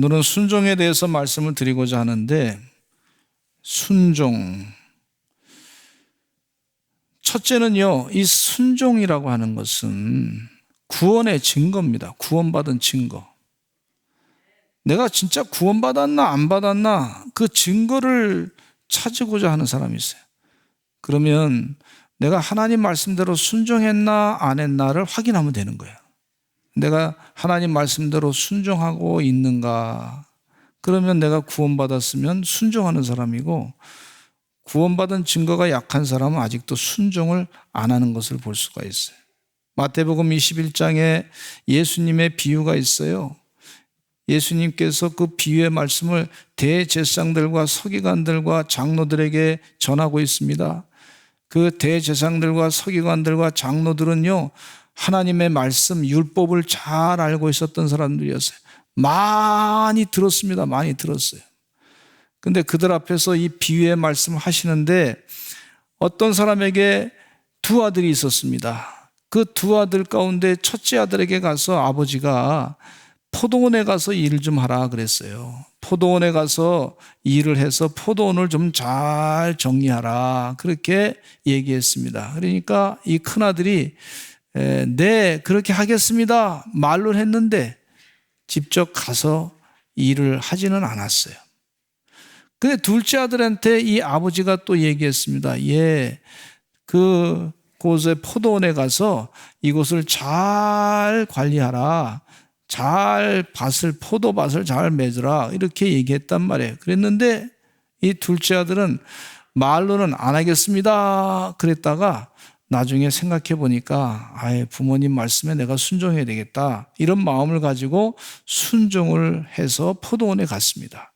오늘은 순종에 대해서 말씀을 드리고자 하는데, 순종. 첫째는요, 이 순종이라고 하는 것은 구원의 증거입니다. 구원받은 증거. 내가 진짜 구원받았나 안 받았나 그 증거를 찾으고자 하는 사람이 있어요. 그러면 내가 하나님 말씀대로 순종했나 안 했나를 확인하면 되는 거예요. 내가 하나님 말씀대로 순종하고 있는가? 그러면 내가 구원받았으면 순종하는 사람이고, 구원받은 증거가 약한 사람은 아직도 순종을 안 하는 것을 볼 수가 있어요. 마태복음 21장에 예수님의 비유가 있어요. 예수님께서 그 비유의 말씀을 대제사장들과 서기관들과 장로들에게 전하고 있습니다. 그 대제사장들과 서기관들과 장로들은요, 하나님의 말씀, 율법을 잘 알고 있었던 사람들이었어요. 많이 들었습니다. 많이 들었어요. 근데 그들 앞에서 이 비유의 말씀을 하시는데, 어떤 사람에게 두 아들이 있었습니다. 그 두 아들 가운데 첫째 아들에게 가서 아버지가 포도원에 가서 일을 좀 하라 그랬어요. 포도원에 가서 일을 해서 포도원을 좀 잘 정리하라, 그렇게 얘기했습니다. 그러니까 이 큰아들이 네, 그렇게 하겠습니다 말로 했는데 직접 가서 일을 하지는 않았어요. 근데 둘째 아들한테 이 아버지가 또 얘기했습니다. 예, 그곳의 포도원에 가서 이곳을 잘 관리하라, 잘 포도밭을 잘 맺으라, 이렇게 얘기했단 말이에요. 그랬는데 이 둘째 아들은 말로는 안 하겠습니다 그랬다가 나중에 생각해 보니까 아예 부모님 말씀에 내가 순종해야 되겠다, 이런 마음을 가지고 순종을 해서 포도원에 갔습니다.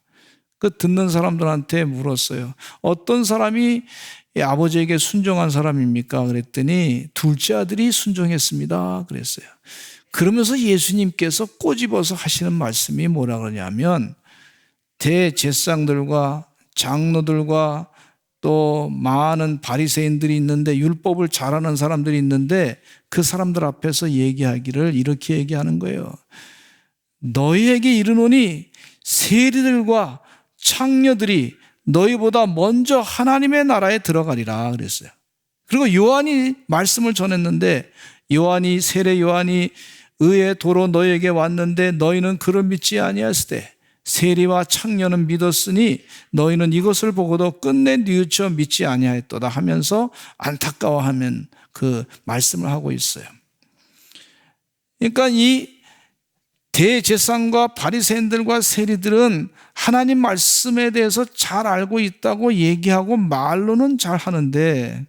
그 듣는 사람들한테 물었어요. 어떤 사람이 아버지에게 순종한 사람입니까? 그랬더니 둘째 아들이 순종했습니다 그랬어요. 그러면서 예수님께서 꼬집어서 하시는 말씀이 뭐라 그러냐면, 대제사장들과 장로들과 또 많은 바리새인들이 있는데, 율법을 잘하는 사람들이 있는데, 그 사람들 앞에서 얘기하기를 이렇게 얘기하는 거예요. 너희에게 이르노니 세리들과 창녀들이 너희보다 먼저 하나님의 나라에 들어가리라 그랬어요. 그리고 요한이 말씀을 전했는데, 세례 요한이 의의 도로 너희에게 왔는데 너희는 그를 믿지 아니하시되 세리와 창녀는 믿었으니 너희는 이것을 보고도 끝내 뉘우쳐 믿지 아니하였도다 하면서 안타까워하면 그 말씀을 하고 있어요. 그러니까 이 대제사장과 바리새인들과 세리들은 하나님 말씀에 대해서 잘 알고 있다고 얘기하고 말로는 잘 하는데,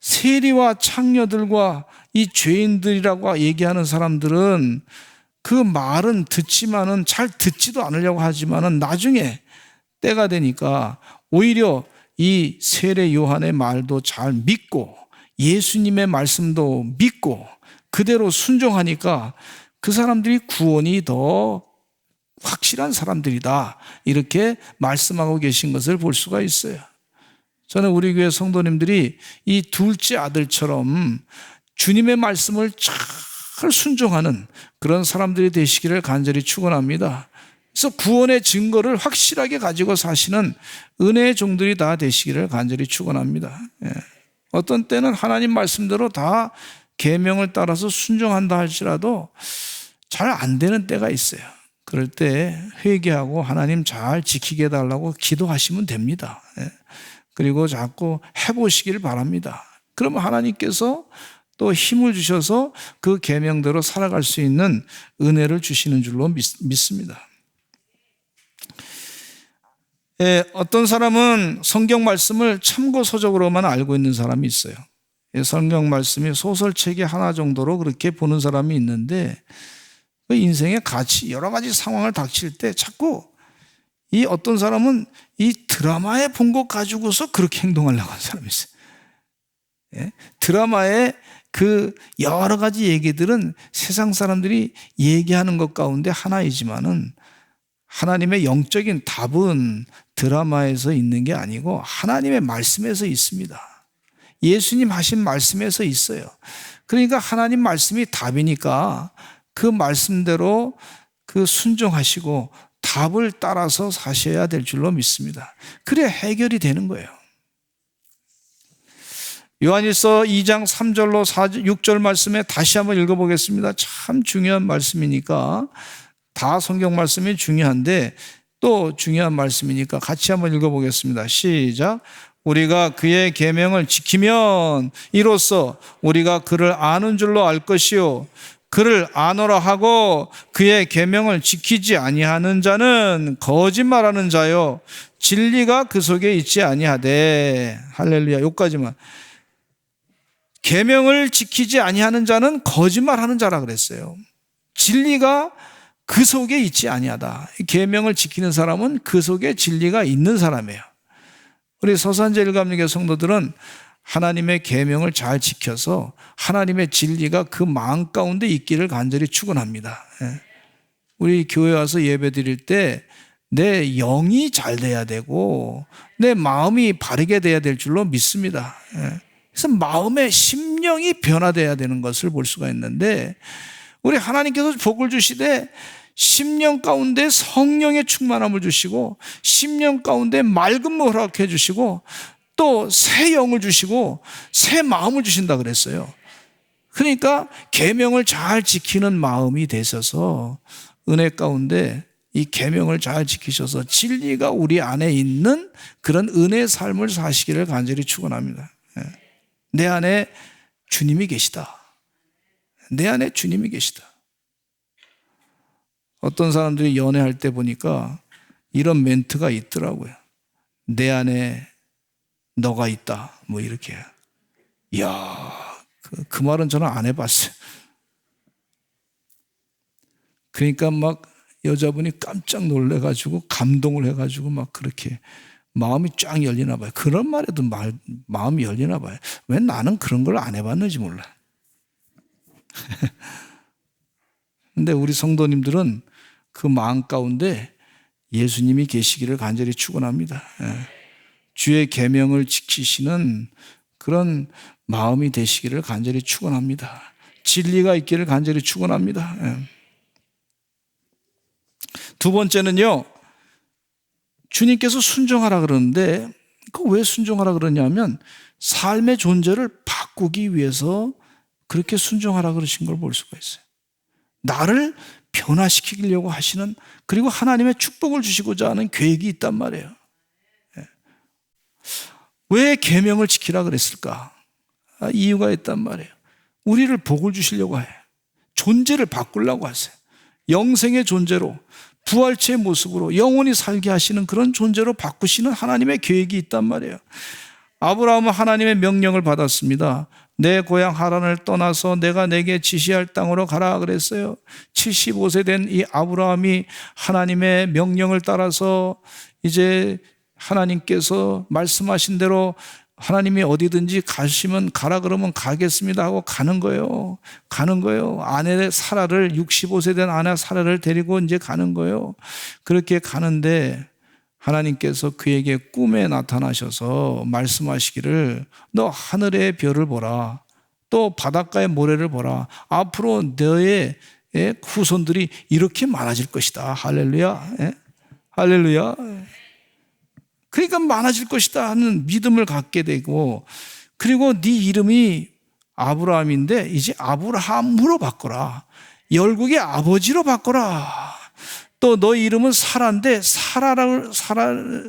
세리와 창녀들과 이 죄인들이라고 얘기하는 사람들은 그 말은 듣지만은 잘 듣지도 않으려고 하지만은 나중에 때가 되니까 오히려 이 세례 요한의 말도 잘 믿고 예수님의 말씀도 믿고 그대로 순종하니까 그 사람들이 구원이 더 확실한 사람들이다, 이렇게 말씀하고 계신 것을 볼 수가 있어요. 저는 우리 교회 성도님들이 이 둘째 아들처럼 주님의 말씀을 잘 순종하는 그런 사람들이 되시기를 간절히 축원합니다. 그래서 구원의 증거를 확실하게 가지고 사시는 은혜의 종들이 다 되시기를 간절히 축원합니다. 어떤 때는 하나님 말씀대로 다 계명을 따라서 순종한다 할지라도 잘 안 되는 때가 있어요. 그럴 때 회개하고 하나님 잘 지키게 해달라고 기도하시면 됩니다. 그리고 자꾸 해보시길 바랍니다. 그러면 하나님께서 또 힘을 주셔서 그 계명대로 살아갈 수 있는 은혜를 주시는 줄로 믿습니다. 어떤 사람은 성경 말씀을 참고서적으로만 알고 있는 사람이 있어요. 성경 말씀이 소설책의 하나 정도로 그렇게 보는 사람이 있는데, 그 인생의 가치, 여러 가지 상황을 닥칠 때 자꾸 이 어떤 사람은 이 드라마에 본 것 가지고서 그렇게 행동하려고 하는 사람이 있어요. 드라마의 그 여러 가지 얘기들은 세상 사람들이 얘기하는 것 가운데 하나이지만은 하나님의 영적인 답은 드라마에서 있는 게 아니고 하나님의 말씀에서 있습니다. 예수님 하신 말씀에서 있어요. 그러니까 하나님 말씀이 답이니까 그 말씀대로 그 순종하시고 답을 따라서 사셔야 될 줄로 믿습니다. 그래야 해결이 되는 거예요. 요한일서 2장 3절로 6절 말씀에 다시 한번 읽어보겠습니다. 참 중요한 말씀이니까, 다 성경 말씀이 중요한데 또 중요한 말씀이니까 같이 한번 읽어보겠습니다. 시작. 우리가 그의 계명을 지키면 이로써 우리가 그를 아는 줄로 알 것이요, 그를 아노라 하고 그의 계명을 지키지 아니하는 자는 거짓말하는 자요, 진리가 그 속에 있지 아니하되. 할렐루야. 여기까지만. 계명을 지키지 아니하는 자는 거짓말하는 자라 그랬어요. 진리가 그 속에 있지 아니하다. 계명을 지키는 사람은 그 속에 진리가 있는 사람이에요. 우리 서산제일감리교 성도들은 하나님의 계명을 잘 지켜서 하나님의 진리가 그 마음 가운데 있기를 간절히 축원합니다. 우리 교회 와서 예배 드릴 때 내 영이 잘 돼야 되고 내 마음이 바르게 돼야 될 줄로 믿습니다. 그래서 마음의 심령이 변화돼야 되는 것을 볼 수가 있는데, 우리 하나님께서 복을 주시되 심령 가운데 성령의 충만함을 주시고 심령 가운데 맑은 물 허락해 주시고 또 새 영을 주시고 새 마음을 주신다 그랬어요. 그러니까 계명을 잘 지키는 마음이 되셔서 은혜 가운데 이 계명을 잘 지키셔서 진리가 우리 안에 있는 그런 은혜의 삶을 사시기를 간절히 축원합니다. 내 안에 주님이 계시다. 내 안에 주님이 계시다. 어떤 사람들이 연애할 때 보니까 이런 멘트가 있더라고요. 내 안에 너가 있다. 뭐 이렇게. 이야, 그 말은 저는 안 해봤어요. 그러니까 막 여자분이 깜짝 놀래가지고 감동을 해가지고 막 그렇게 마음이 쫙 열리나 봐요. 그런 말에도 마음이 열리나 봐요. 왜 나는 그런 걸 안 해봤는지 몰라. 근데 우리 성도님들은 그 마음 가운데 예수님이 계시기를 간절히 축원합니다. 주의 계명을 지키시는 그런 마음이 되시기를 간절히 축원합니다. 진리가 있기를 간절히 축원합니다. 두 번째는요, 주님께서 순종하라 그러는데 그 왜 순종하라 그러냐면 삶의 존재를 바꾸기 위해서 그렇게 순종하라 그러신 걸 볼 수가 있어요. 나를 변화시키려고 하시는, 그리고 하나님의 축복을 주시고자 하는 계획이 있단 말이에요. 왜 계명을 지키라 그랬을까? 이유가 있단 말이에요. 우리를 복을 주시려고 해요. 존재를 바꾸려고 하세요. 영생의 존재로, 부활체의 모습으로 영원히 살게 하시는 그런 존재로 바꾸시는 하나님의 계획이 있단 말이에요. 아브라함은 하나님의 명령을 받았습니다. 내 고향 하란을 떠나서 내가 내게 지시할 땅으로 가라 그랬어요. 75세 된 이 아브라함이 하나님의 명령을 따라서 이제 하나님께서 말씀하신 대로 하나님이 어디든지 가시면 가라 그러면 가겠습니다 하고 가는 거예요. 가는 거예요. 아내 사라를, 65세 된 아내 사라를 데리고 이제 가는 거예요. 그렇게 가는데 하나님께서 그에게 꿈에 나타나셔서 말씀하시기를 너 하늘의 별을 보라. 또 바닷가의 모래를 보라. 앞으로 너의 후손들이 이렇게 많아질 것이다. 할렐루야. 할렐루야. 그러니까 많아질 것이다 하는 믿음을 갖게 되고, 그리고 네 이름이 아브라함인데 이제 아브라함으로 바꿔라. 열국의 아버지로 바꿔라. 또 너 이름은 사라인데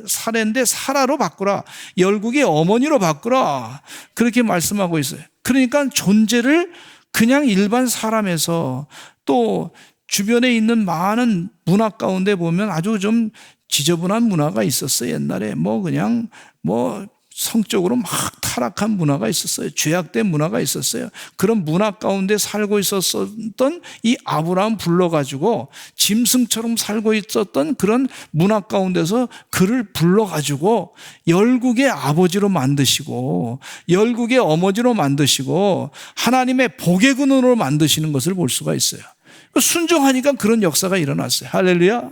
사라인데 사라로 바꾸라. 열국의 어머니로 바꾸라. 그렇게 말씀하고 있어요. 그러니까 존재를 그냥 일반 사람에서, 또 주변에 있는 많은 문화 가운데 보면 아주 좀 지저분한 문화가 있었어요. 옛날에 그냥 성적으로 막 타락한 문화가 있었어요. 죄악된 문화가 있었어요. 그런 문화 가운데 살고 있었던 이 아브라함 불러가지고 짐승처럼 살고 있었던 그런 문화 가운데서 그를 불러가지고 열국의 아버지로 만드시고 열국의 어머니로 만드시고 하나님의 복의 근원으로 만드시는 것을 볼 수가 있어요. 순종하니까 그런 역사가 일어났어요. 할렐루야.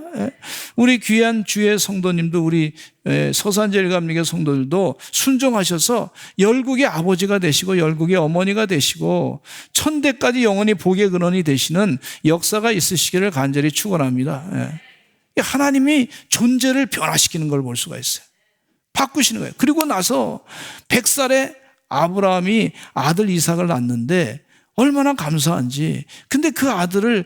우리 귀한 주의 성도님도, 우리 서산제일감리교 성도들도 순종하셔서 열국의 아버지가 되시고 열국의 어머니가 되시고 천대까지 영원히 복의 근원이 되시는 역사가 있으시기를 간절히 축원합니다. 하나님이 존재를 변화시키는 걸 볼 수가 있어요. 바꾸시는 거예요. 그리고 나서 100살에 아브라함이 아들 이삭을 낳는데 얼마나 감사한지. 근데 그 아들을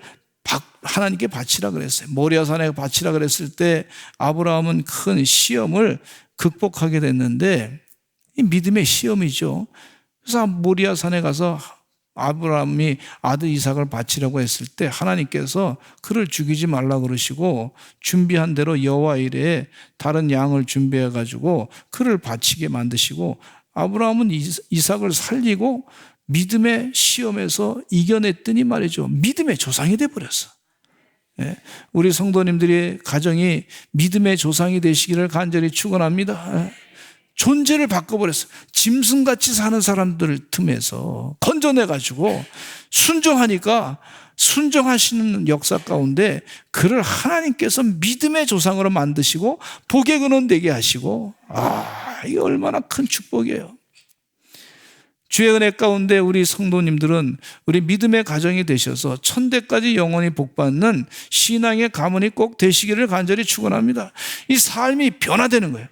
하나님께 바치라 그랬어요. 모리아산에 바치라 그랬을 때 아브라함은 큰 시험을 극복하게 됐는데, 이 믿음의 시험이죠. 그래서 모리아산에 가서 아브라함이 아들 이삭을 바치려고 했을 때 하나님께서 그를 죽이지 말라 그러시고 준비한 대로 여호와 이레에 다른 양을 준비해 가지고 그를 바치게 만드시고, 아브라함은 이삭을 살리고 믿음의 시험에서 이겨냈더니 말이죠, 믿음의 조상이 돼버렸어. 우리 성도님들의 가정이 믿음의 조상이 되시기를 간절히 축원합니다. 존재를 바꿔버렸어. 짐승같이 사는 사람들 틈에서 건져내가지고 순종하니까, 순종하시는 역사 가운데 그를 하나님께서 믿음의 조상으로 만드시고 복의 근원 되게 하시고, 이게 얼마나 큰 축복이에요. 주의 은혜 가운데 우리 성도님들은 우리 믿음의 가정이 되셔서 천대까지 영원히 복받는 신앙의 가문이 꼭 되시기를 간절히 축원합니다. 이 삶이 변화되는 거예요.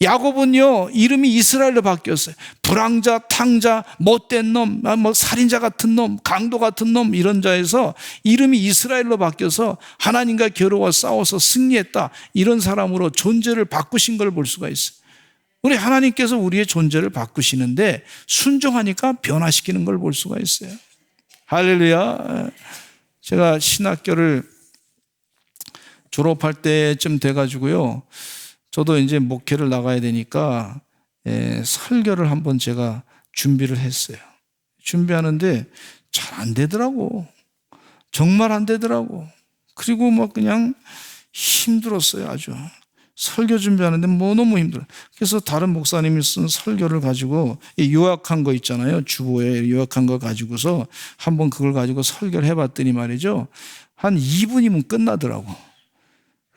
야곱은요, 이름이 이스라엘로 바뀌었어요. 불황자, 탕자, 못된 놈, 살인자 같은 놈, 강도 같은 놈, 이런 자에서 이름이 이스라엘로 바뀌어서 하나님과 겨루어 싸워서 승리했다, 이런 사람으로 존재를 바꾸신 걸 볼 수가 있어요. 우리 하나님께서 우리의 존재를 바꾸시는데 순종하니까 변화시키는 걸 볼 수가 있어요. 할렐루야. 제가 신학교를 졸업할 때쯤 돼가지고요, 저도 이제 목회를 나가야 되니까 설교를 한번 제가 준비를 했어요. 준비하는데 잘 안 되더라고. 정말 안 되더라고. 그리고 그냥 힘들었어요, 아주. 설교 준비하는데 너무 힘들어요. 그래서 다른 목사님이 쓴 설교를 가지고 요약한 거 있잖아요. 주보에 요약한 거 가지고서 한번 그걸 가지고 설교를 해봤더니 말이죠, 한 2분이면 끝나더라고.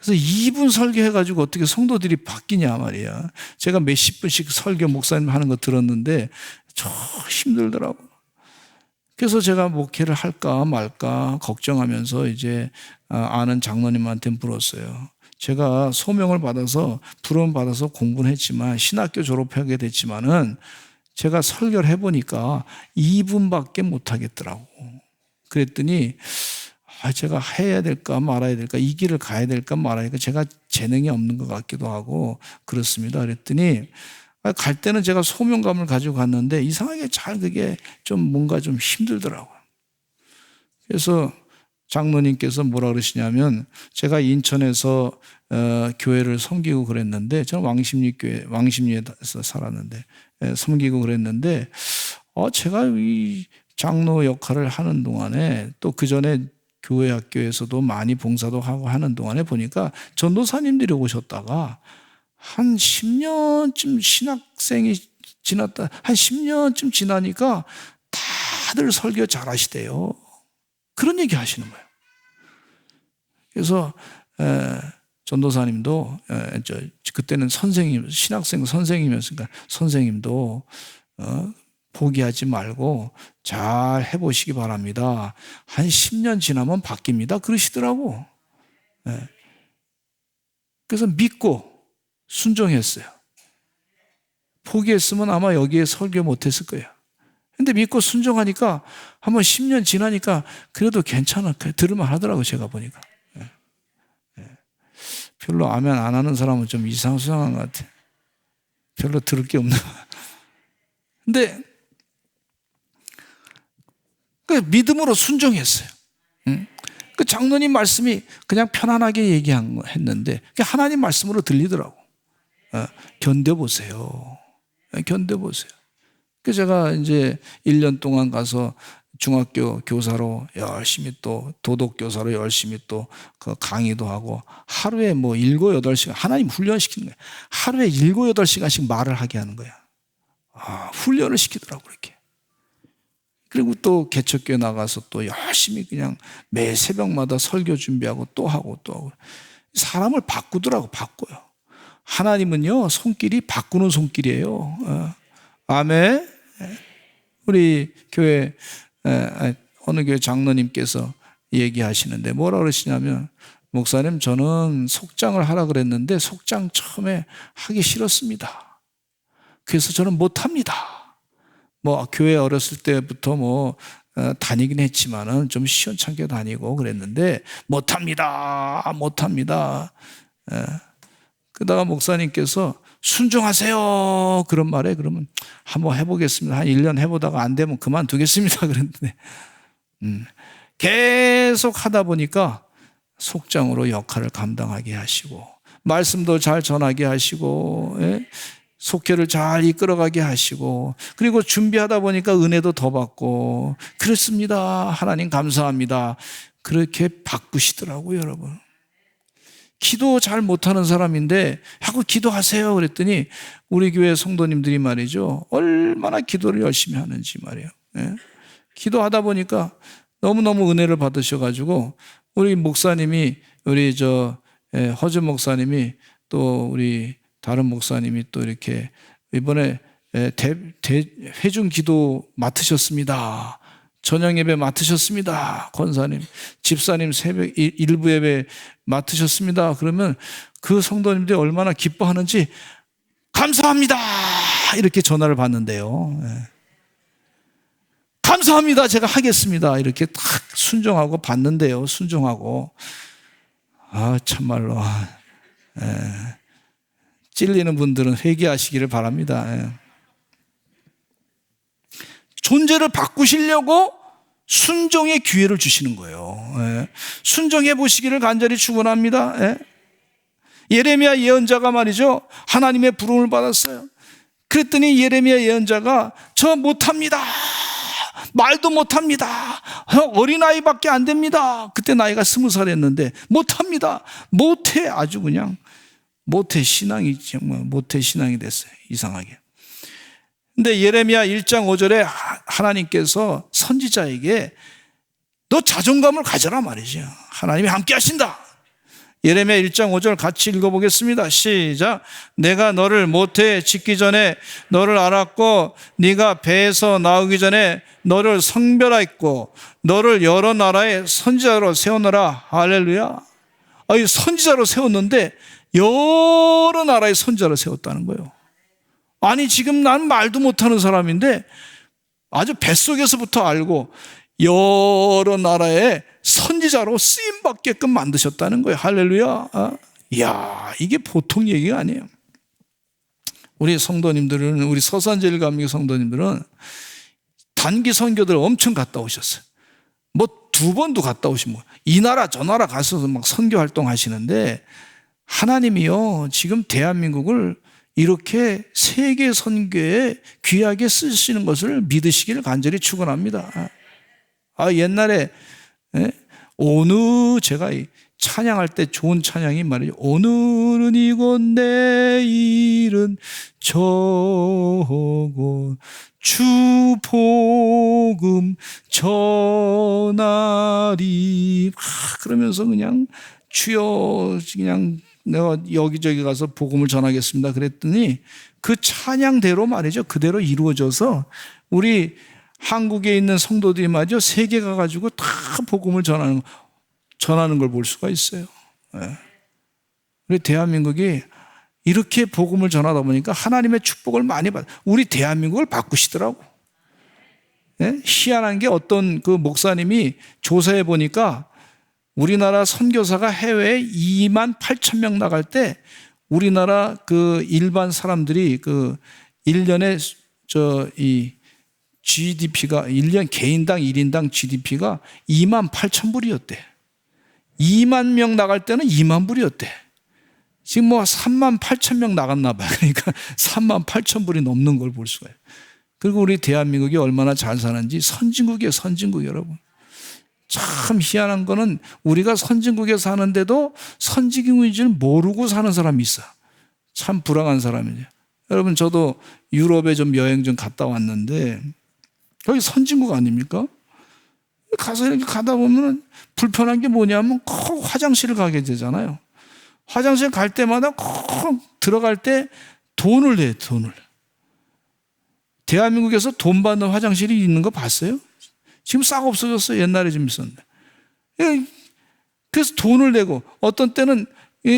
그래서 2분 설교해가지고 어떻게 성도들이 바뀌냐 말이야. 제가 몇십 분씩 설교 목사님 하는 거 들었는데 저 힘들더라고. 그래서 제가 목회를 할까 말까 걱정하면서 이제 아는 장로님한테 물었어요. 제가 소명을 받아서, 부름 받아서 공부는 했지만, 신학교 졸업하게 됐지만은 제가 설교를 해보니까 2분밖에 못 하겠더라고. 그랬더니 제가 해야 될까 말아야 될까, 이 길을 가야 될까 말아야 될까, 제가 재능이 없는 것 같기도 하고 그렇습니다. 그랬더니 갈 때는 제가 소명감을 가지고 갔는데 이상하게 그게 좀 뭔가 좀 힘들더라고요. 그래서 장로님께서 뭐라 그러시냐면, 제가 인천에서 교회를 섬기고 그랬는데, 저는 왕십리에서 살았는데 섬기고 그랬는데, 제가 이 장로 역할을 하는 동안에, 또 그 전에 교회 학교에서도 많이 봉사도 하고 하는 동안에 보니까 전도사님들이 오셨다가 한 10년쯤 신학생이 지났다, 한 10년쯤 지나니까 다들 설교 잘하시대요. 그런 얘기 하시는 거예요. 그래서 전도사님도, 그때는 신학생 선생님이었으니까 선생님도 포기하지 말고 잘 해보시기 바랍니다. 한 10년 지나면 바뀝니다, 그러시더라고. 그래서 믿고 순종했어요. 포기했으면 아마 여기에 설교 못했을 거예요. 근데 믿고 순종하니까 한번 10년 지나니까 그래도 괜찮아, 들을만 하더라고요, 제가 보니까. 별로 아멘 안 하는 사람은 좀 이상한 것 같아. 별로 들을 게 없는. 근데 그 믿음으로 순종했어요. 그 장로님 말씀이 그냥 편안하게 얘기했는데 하나님 말씀으로 들리더라고. 견뎌보세요. 견뎌보세요. 그래서 제가 이제 1년 동안 가서 중학교 교사로 열심히, 또 도덕교사로 열심히 또 그 강의도 하고, 하루에 7, 8시간 하나님 훈련시키는 거예요. 하루에 7, 8시간씩 말을 하게 하는 거야. 훈련을 시키더라고, 이렇게. 그리고 또 개척교회 나가서 또 열심히 그냥 매 새벽마다 설교 준비하고 또 하고 또 하고. 사람을 바꾸더라고, 바꿔요. 하나님은요, 손길이 바꾸는 손길이에요. 아멘. 우리 교회, 어느 교회 장로님께서 얘기하시는데 뭐라 그러시냐면, 목사님, 저는 속장을 하라 그랬는데 속장 처음에 하기 싫었습니다. 그래서 저는 못합니다. 뭐 교회 어렸을 때부터 다니긴 했지만은 좀 시원찮게 다니고 그랬는데 못합니다. 그러다가 목사님께서 순종하세요 그런 말에, 그러면 한번 해보겠습니다. 한 1년 해보다가 안 되면 그만두겠습니다 그랬는데 계속 하다 보니까 속장으로 역할을 감당하게 하시고, 말씀도 잘 전하게 하시고, 속회를 잘 이끌어가게 하시고, 그리고 준비하다 보니까 은혜도 더 받고, 그렇습니다. 하나님 감사합니다. 그렇게 바꾸시더라고요, 여러분. 기도 잘 못하는 사람인데 하고 기도하세요 그랬더니 우리 교회 성도님들이 말이죠, 얼마나 기도를 열심히 하는지 말이에요. 기도하다 보니까 너무너무 은혜를 받으셔가지고, 우리 목사님이, 우리 허준 목사님이, 또 우리 다른 목사님이 또 이렇게 이번에 회중 기도 맡으셨습니다. 저녁 예배 맡으셨습니다. 권사님, 집사님 새벽 일부 예배 맡으셨습니다. 그러면 그 성도님들이 얼마나 기뻐하는지, 감사합니다 이렇게 전화를 받는데요. 감사합니다, 제가 하겠습니다 이렇게 딱 순종하고 받는데요. 순종하고, 참말로 찔리는 분들은 회개하시기를 바랍니다. 존재를 바꾸시려고 순종의 기회를 주시는 거예요. 순종해 보시기를 간절히 축원합니다. 예레미야 예언자가 말이죠, 하나님의 부름을 받았어요. 그랬더니 예레미야 예언자가 저 못합니다, 말도 못합니다, 어린아이밖에 안 됩니다. 그때 나이가 20살이었는데 못합니다, 못해, 아주 그냥 모태 신앙이, 정말 모태 신앙이 됐어요. 이상하게. 근데 예레미야 1장 5절에 하나님께서 선지자에게 너 자존감을 가져라 말이죠. 하나님이 함께 하신다. 예레미야 1장 5절 같이 읽어보겠습니다. 시작. 내가 너를 모태에 짓기 전에 너를 알았고, 네가 배에서 나오기 전에 너를 성별하였고, 너를 여러 나라의 선지자로 세우노라. 할렐루야. 이 선지자로 세웠는데 여러 나라의 선지자로 세웠다는 거예요. 아니, 지금 난 말도 못하는 사람인데 아주 뱃속에서부터 알고 여러 나라의 선지자로 쓰임받게끔 만드셨다는 거예요. 할렐루야. 이야, 이게 보통 얘기가 아니에요. 우리 성도님들은, 우리 서산제일감리 성도님들은 단기 선교들 엄청 갔다 오셨어요. 2번도 갔다 오신 분, 이 나라 저 나라 가서 막 선교 활동 하시는데, 하나님이요 지금 대한민국을 이렇게 세계 선교에 귀하게 쓰시는 것을 믿으시기를 간절히 축원합니다. 옛날에 제가 찬양할 때 좋은 찬양이 말이죠. 오늘은 이곳, 내일은 저곳, 주 복음 전하리. 그러면서 그냥 주여, 그냥 내가 여기저기 가서 복음을 전하겠습니다 그랬더니 그 찬양대로 말이죠, 그대로 이루어져서 우리 한국에 있는 성도들이 말이죠, 세계 가가지고 다 복음을 전하는 걸 볼 수가 있어요. 우리 대한민국이 이렇게 복음을 전하다 보니까 하나님의 축복을 많이 우리 대한민국을 바꾸시더라고. 희한한 게, 어떤 그 목사님이 조사해 보니까 우리나라 선교사가 해외에 28,000명 나갈 때 우리나라 그 일반 사람들이 그 1년에 이 GDP가 1년 개인당 1인당 GDP가 28,000불이었대. 2만 명 나갈 때는 2만 불이었대. 지금 38,000명 나갔나 봐요. 그러니까 38,000불이 넘는 걸 볼 수가 있어요. 그리고 우리 대한민국이 얼마나 잘 사는지, 선진국이에요, 선진국 여러분. 참 희한한 거는 우리가 선진국에 사는데도 선진국인 줄 모르고 사는 사람이 있어. 참 불행한 사람이죠. 여러분, 저도 유럽에 좀 여행 좀 갔다 왔는데 여기 선진국 아닙니까? 가서 이렇게 가다 보면 불편한 게 뭐냐면 꼭 화장실을 가게 되잖아요. 화장실 갈 때마다 꼭 들어갈 때 돈을 내요, 돈을. 대한민국에서 돈 받는 화장실이 있는 거 봤어요? 지금 싹 없어졌어요. 옛날에 좀 있었는데. 그래서 돈을 내고 어떤 때는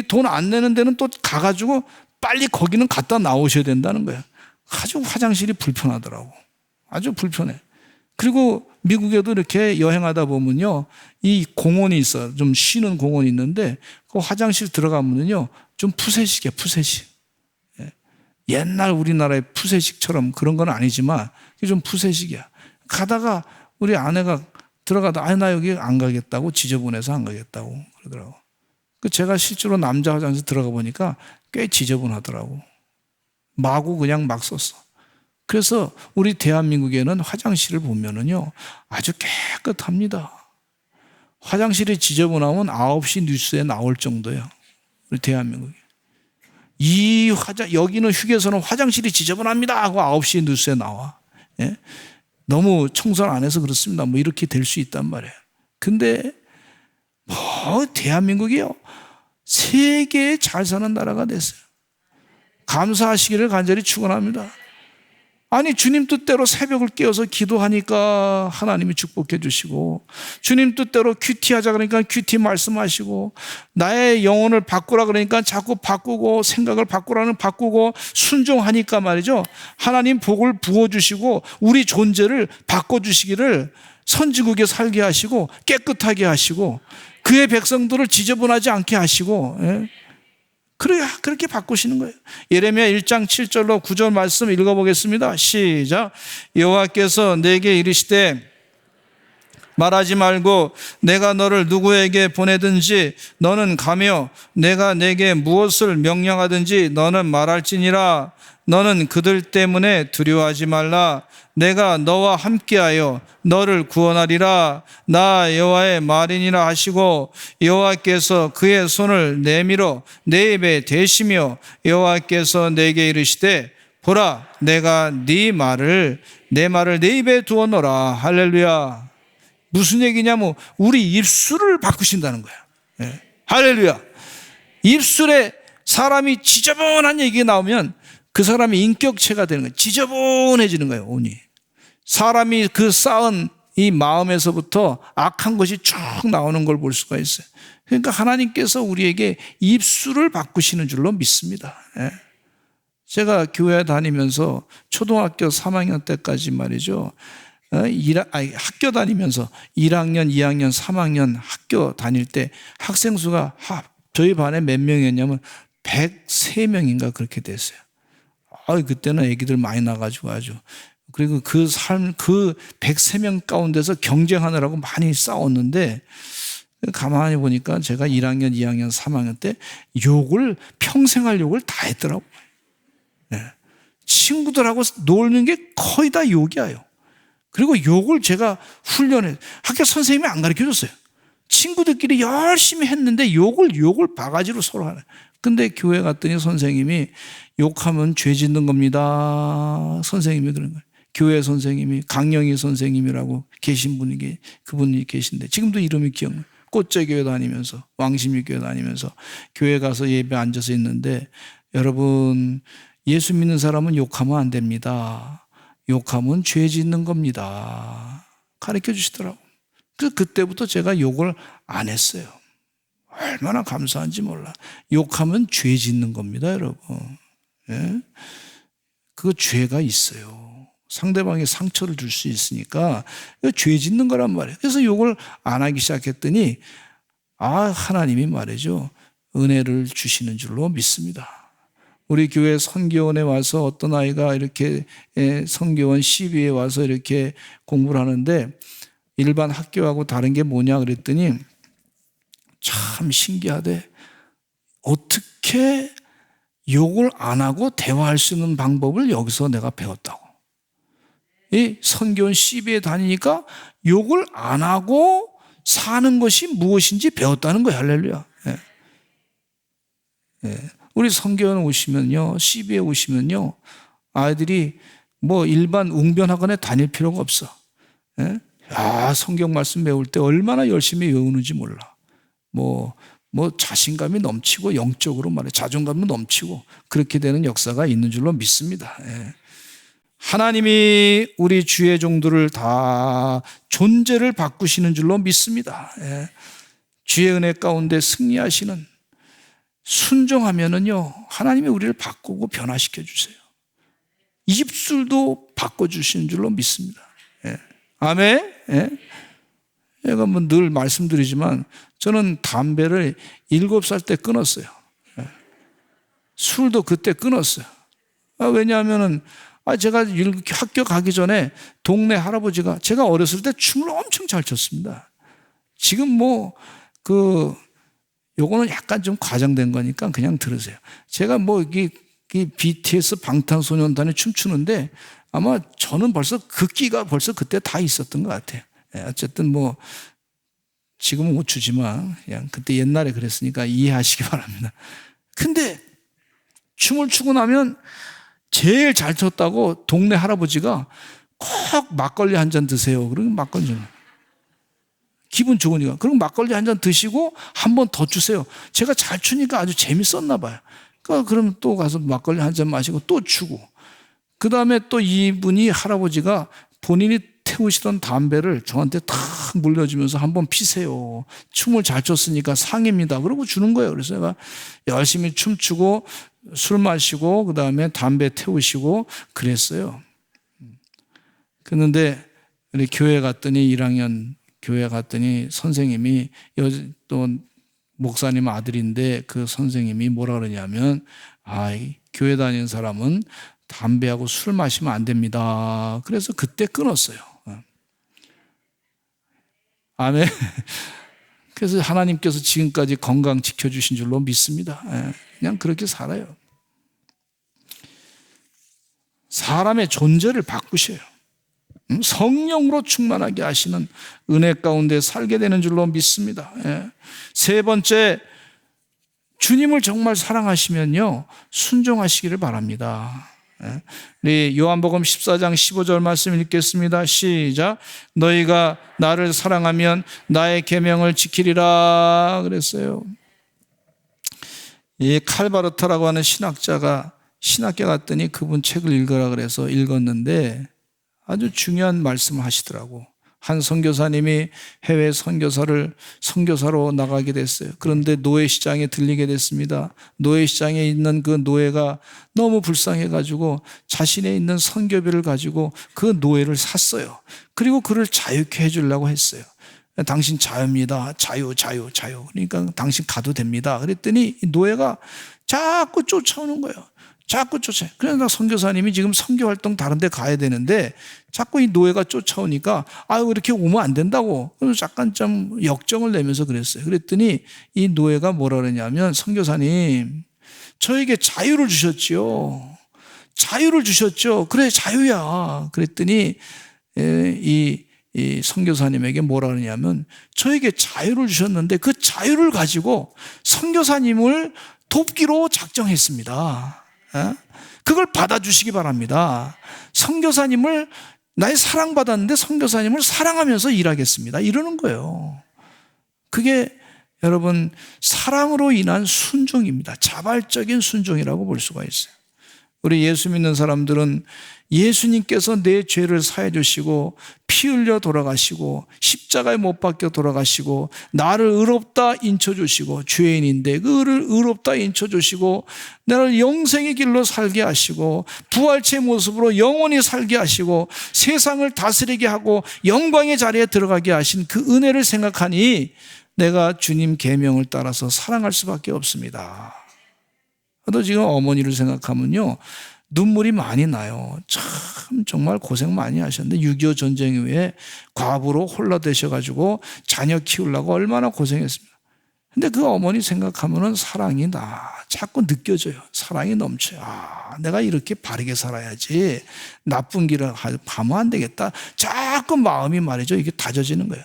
돈 안 내는 데는 또 가가지고 빨리 거기는 갔다 나오셔야 된다는 거예요. 아주 화장실이 불편하더라고. 아주 불편해. 그리고 미국에도 이렇게 여행하다 보면요, 이 공원이 있어요. 좀 쉬는 공원이 있는데 그 화장실 들어가면요 좀 푸세식이야, 푸세식. 옛날 우리나라의 푸세식처럼 그런 건 아니지만 좀 푸세식이야. 가다가 우리 아내가 들어가다 나 여기 안 가겠다고, 지저분해서 안 가겠다고 그러더라고. 제가 실제로 남자 화장실 들어가 보니까 꽤 지저분하더라고. 마구 그냥 막 썼어. 그래서 우리 대한민국에는 화장실을 보면은요 아주 깨끗합니다. 화장실이 지저분하면 9시 뉴스에 나올 정도예요. 우리 대한민국에. 여기는 휴게소는 화장실이 지저분합니다 하고 9시 뉴스에 나와. 예? 너무 청소를 안 해서 그렇습니다. 뭐 이렇게 될 수 있단 말이에요. 근데 대한민국이요 세계에 잘 사는 나라가 됐어요. 감사하시기를 간절히 축원합니다. 아니 주님 뜻대로 새벽을 깨어서 기도하니까 하나님이 축복해 주시고, 주님 뜻대로 큐티하자 그러니까 큐티 말씀하시고, 나의 영혼을 바꾸라 그러니까 자꾸 바꾸고, 생각을 바꾸라는 바꾸고, 순종하니까 말이죠, 하나님 복을 부어주시고 우리 존재를 바꿔주시기를, 선지국에 살게 하시고 깨끗하게 하시고 그의 백성들을 지저분하지 않게 하시고, 그렇게 바꾸시는 거예요. 예레미야 1장 7절로 9절 말씀 읽어보겠습니다. 시작. 여호와께서 내게 이르시되 말하지 말고 내가 너를 누구에게 보내든지 너는 가며 내가 내게 무엇을 명령하든지 너는 말할지니라. 너는 그들 때문에 두려워하지 말라. 내가 너와 함께하여 너를 구원하리라. 나 여호와의 말이니라 하시고, 여호와께서 그의 손을 내밀어 내 입에 대시며 여호와께서 내게 이르시되 보라 내가 내 말을 내 입에 두었노라. 할렐루야. 무슨 얘기냐면 우리 입술을 바꾸신다는 거야. 네. 할렐루야. 입술에 사람이 지저분한 얘기가 나오면 그 사람이 인격체가 되는 거예요. 지저분해지는 거예요. 온이. 사람이 그 쌓은 이 마음에서부터 악한 것이 쭉 나오는 걸 볼 수가 있어요. 그러니까 하나님께서 우리에게 입술을 바꾸시는 줄로 믿습니다. 제가 교회 다니면서 초등학교 3학년 때까지 말이죠, 학교 다니면서 1학년, 2학년, 3학년 학교 다닐 때 학생 수가 저희 반에 몇 명이었냐면 103명인가 그렇게 됐어요. 그때는 애기들 많이 나가지고 아주. 그리고 그 103명 가운데서 경쟁하느라고 많이 싸웠는데, 가만히 보니까 제가 1학년, 2학년, 3학년 때 평생 할 욕을 다 했더라고요. 네. 친구들하고 놀는 게 거의 다 욕이에요. 그리고 욕을 제가 학교 선생님이 안 가르쳐 줬어요. 친구들끼리 열심히 했는데 욕을 바가지로 서로 하네. 근데 교회 갔더니 선생님이 욕하면 죄 짓는 겁니다. 선생님이 그런 거예요. 교회 선생님이 강영희 선생님이라고 계신 그분이 계신데 지금도 이름이 기억나요. 꽃제교회 다니면서, 왕십리교회 다니면서 교회 가서 예배 앉아서 있는데, 여러분 예수 믿는 사람은 욕하면 안 됩니다. 욕하면 죄 짓는 겁니다. 가르쳐 주시더라고. 그때부터 제가 욕을 안 했어요. 얼마나 감사한지 몰라. 욕하면 죄 짓는 겁니다, 여러분. 예? 그 죄가 있어요. 상대방에 상처를 줄 수 있으니까 죄 짓는 거란 말이에요. 그래서 욕을 안 하기 시작했더니 하나님이 말이죠, 은혜를 주시는 줄로 믿습니다. 우리 교회 선교원에 와서 어떤 아이가 이렇게 선교원 시비에 와서 이렇게 공부를 하는데, 일반 학교하고 다른 게 뭐냐 그랬더니 참 신기하대. 어떻게 욕을 안 하고 대화할 수 있는 방법을 여기서 내가 배웠다고. 이 선교원 시비에 다니니까 욕을 안 하고 사는 것이 무엇인지 배웠다는 거예요. 할렐루야. 우리 선교원 오시면요, 시비에 오시면요, 아이들이 뭐 일반 웅변학원에 다닐 필요가 없어. 예? 성경 말씀 배울 때 얼마나 열심히 외우는지 몰라. 뭐 자신감이 넘치고 영적으로 말해 자존감도 넘치고 그렇게 되는 역사가 있는 줄로 믿습니다. 예. 하나님이 우리 주의 종들을 다 존재를 바꾸시는 줄로 믿습니다. 예. 주의 은혜 가운데 승리하시는 순종하면은요 하나님이 우리를 바꾸고 변화시켜 주세요. 입술도 바꿔주시는 줄로 믿습니다. 예. 아멘. 예. 제가 늘 말씀드리지만 저는 담배를 7살 때 끊었어요. 예. 술도 그때 끊었어요. 왜냐하면은 제가 학교 가기 전에 동네 할아버지가 제가 어렸을 때 춤을 엄청 잘 췄습니다. 지금 요거는 약간 좀 과장된 거니까 그냥 들으세요. 제가 이 BTS 방탄소년단에 춤추는데 아마 저는 벌써 그 끼가 벌써 그때 다 있었던 것 같아요. 어쨌든 지금은 못 추지만 그냥 그때 옛날에 그랬으니까 이해하시기 바랍니다. 근데 춤을 추고 나면 제일 잘 췄다고 동네 할아버지가 꼭 막걸리 한 잔 드세요. 그러면 막걸리 좀 기분 좋으니까. 그럼 막걸리 한 잔 드시고 한 번 더 주세요. 제가 잘 추니까 아주 재밌었나 봐요. 그럼 또 가서 막걸리 한 잔 마시고 또 추고. 그 다음에 또 이분이 할아버지가 본인이 태우시던 담배를 저한테 탁 물려주면서 한번 피세요. 춤을 잘 췄으니까 상입니다. 그러고 주는 거예요. 그래서 제가 열심히 춤추고 술 마시고 그 다음에 담배 태우시고 그랬어요. 그런데 우리 교회 갔더니 1학년 교회 갔더니 선생님이 또 목사님 아들인데 그 선생님이 뭐라 그러냐면 교회 다니는 사람은 담배하고 술 마시면 안 됩니다. 그래서 그때 끊었어요. 아멘. 그래서 하나님께서 지금까지 건강 지켜주신 줄로 믿습니다. 그냥 그렇게 살아요. 사람의 존재를 바꾸셔요. 성령으로 충만하게 하시는 은혜 가운데 살게 되는 줄로 믿습니다. 세 번째, 주님을 정말 사랑하시면요 순종하시기를 바랍니다. 우리 요한복음 14장 15절 말씀 읽겠습니다. 시작. 너희가 나를 사랑하면 나의 계명을 지키리라 그랬어요. 이 칼바르타라고 하는 신학자가 신학교 갔더니 그분 책을 읽으라 그래서 읽었는데 아주 중요한 말씀을 하시더라고. 한 선교사님이 해외 선교사로 나가게 됐어요. 그런데 노예시장에 들리게 됐습니다. 노예시장에 있는 그 노예가 너무 불쌍해가지고 자신의 있는 선교비를 가지고 그 노예를 샀어요. 그리고 그를 자유케 해주려고 했어요. 당신 자유입니다. 자유. 그러니까 당신 가도 됩니다. 그랬더니 이 노예가 자꾸 쫓아오는 거예요. 자꾸 쫓아요. 그래서 선교사님이 지금 선교활동 다른 데 가야 되는데 자꾸 이 노예가 쫓아오니까 이렇게 오면 안 된다고. 그래서 약간 좀 역정을 내면서 그랬어요. 그랬더니 이 노예가 뭐라 그러냐면 선교사님 저에게 자유를 주셨지요. 자유를 주셨죠. 그래 자유야. 그랬더니 이 선교사님에게 뭐라 그러냐면 저에게 자유를 주셨는데 그 자유를 가지고 선교사님을 돕기로 작정했습니다. 그걸 받아주시기 바랍니다. 선교사님을 나의 사랑받았는데 선교사님을 사랑하면서 일하겠습니다. 이러는 거예요. 그게 여러분 사랑으로 인한 순종입니다. 자발적인 순종이라고 볼 수가 있어요. 우리 예수 믿는 사람들은 예수님께서 내 죄를 사해 주시고 피 흘려 돌아가시고 십자가에 못 박혀 돌아가시고 나를 의롭다 인쳐 주시고 죄인인데 그를 의롭다 인쳐 주시고 나를 영생의 길로 살게 하시고 부활체의 모습으로 영원히 살게 하시고 세상을 다스리게 하고 영광의 자리에 들어가게 하신 그 은혜를 생각하니 내가 주님 계명을 따라서 사랑할 수밖에 없습니다. 저도 지금 어머니를 생각하면요 눈물이 많이 나요. 참 정말 고생 많이 하셨는데 6.25 전쟁 이후에 과부로 홀라되셔가지고 자녀 키우려고 얼마나 고생했습니다. 근데 그 어머니 생각하면은 사랑이 자꾸 느껴져요. 사랑이 넘쳐요. 내가 이렇게 바르게 살아야지 나쁜 길을 가면 안 되겠다. 자꾸 마음이 말이죠. 이게 다져지는 거예요.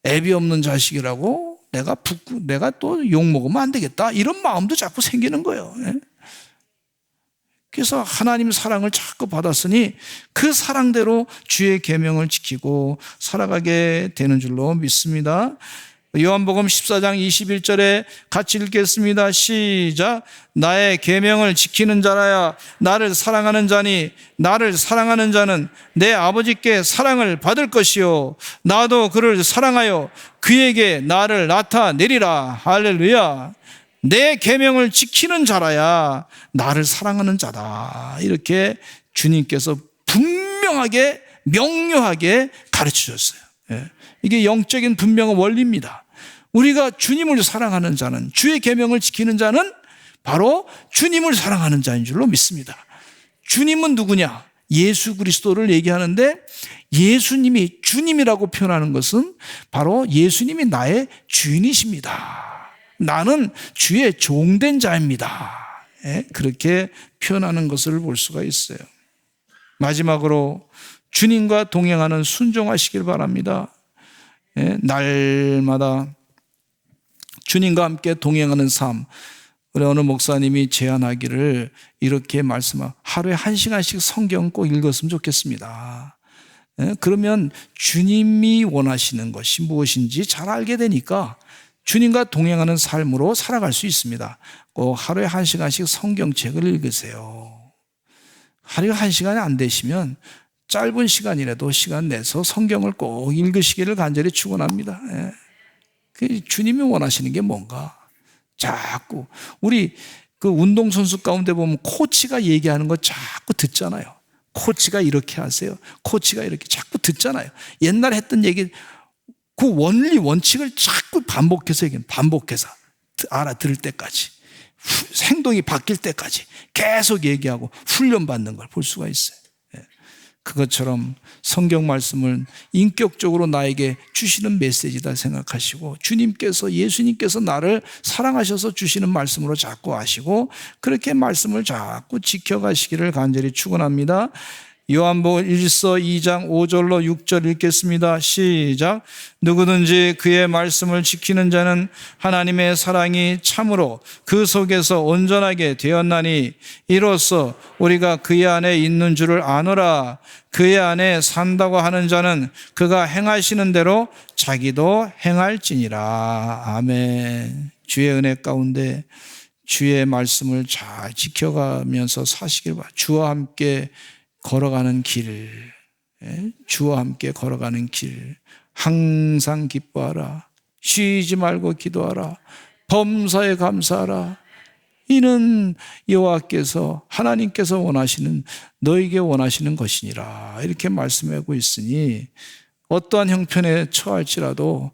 애비 없는 자식이라고 내가 또 욕먹으면 안 되겠다. 이런 마음도 자꾸 생기는 거예요. 그래서 하나님 사랑을 자꾸 받았으니 그 사랑대로 주의 계명을 지키고 살아가게 되는 줄로 믿습니다. 요한복음 14장 21절에 같이 읽겠습니다. 시작. 나의 계명을 지키는 자라야 나를 사랑하는 자니 나를 사랑하는 자는 내 아버지께 사랑을 받을 것이요 나도 그를 사랑하여 그에게 나를 나타내리라. 할렐루야. 내 계명을 지키는 자라야 나를 사랑하는 자다. 이렇게 주님께서 분명하게 명료하게 가르쳐 줬어요. 이게 영적인 분명한 원리입니다. 우리가 주님을 사랑하는 자는, 주의 계명을 지키는 자는 바로 주님을 사랑하는 자인 줄로 믿습니다. 주님은 누구냐? 예수 그리스도를 얘기하는데 예수님이 주님이라고 표현하는 것은 바로 예수님이 나의 주인이십니다. 나는 주의 종된 자입니다. 그렇게 표현하는 것을 볼 수가 있어요. 마지막으로 주님과 동행하는 순종하시길 바랍니다. 날마다 주님과 함께 동행하는 삶. 우리 어느 목사님이 제안하기를 이렇게 말씀하고 하루에 1시간씩 성경 꼭 읽었으면 좋겠습니다. 그러면 주님이 원하시는 것이 무엇인지 잘 알게 되니까 주님과 동행하는 삶으로 살아갈 수 있습니다. 꼭 하루에 1시간씩 성경책을 읽으세요. 하루에 1시간이 안 되시면 짧은 시간이라도 시간 내서 성경을 꼭 읽으시기를 간절히 축원합니다. 주님이 원하시는 게 뭔가? 자꾸 우리 그 운동선수 가운데 보면 코치가 얘기하는 거 자꾸 듣잖아요. 코치가 이렇게 하세요. 코치가 이렇게 자꾸 듣잖아요. 옛날 했던 얘기 그 원리 원칙을 자꾸 반복해서 얘기해요. 반복해서 알아들을 때까지 행동이 바뀔 때까지 계속 얘기하고 훈련받는 걸 볼 수가 있어요. 그것처럼 성경 말씀을 인격적으로 나에게 주시는 메시지다 생각하시고 주님께서 예수님께서 나를 사랑하셔서 주시는 말씀으로 자꾸 하시고 그렇게 말씀을 자꾸 지켜가시기를 간절히 축원합니다. 요한복음 1서 2장 5절로 6절 읽겠습니다. 시작. 누구든지 그의 말씀을 지키는 자는 하나님의 사랑이 참으로 그 속에서 온전하게 되었나니 이로써 우리가 그의 안에 있는 줄을 아노라. 그의 안에 산다고 하는 자는 그가 행하시는 대로 자기도 행할지니라. 아멘. 주의 은혜 가운데 주의 말씀을 잘 지켜가면서 사시길 바랍니다. 주와 함께 걸어가는 길, 주와 함께 걸어가는 길, 항상 기뻐하라. 쉬지 말고 기도하라. 범사에 감사하라. 이는 여호와께서 하나님께서 원하시는 너에게 원하시는 것이니라. 이렇게 말씀하고 있으니 어떠한 형편에 처할지라도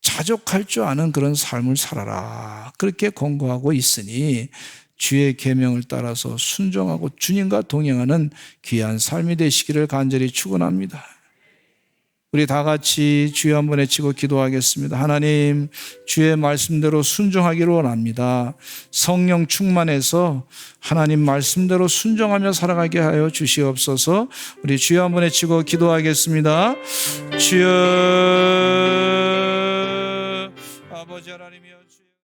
자족할 줄 아는 그런 삶을 살아라. 그렇게 권고하고 있으니 주의 계명을 따라서 순종하고 주님과 동행하는 귀한 삶이 되시기를 간절히 축원합니다. 우리 다 같이 주여 한번 외치고 기도하겠습니다. 하나님, 주의 말씀대로 순종하기를 원합니다. 성령 충만해서 하나님 말씀대로 순종하며 살아가게 하여 주시옵소서. 우리 주여 한번 외치고 기도하겠습니다. 주여, 아버지 하나님이여.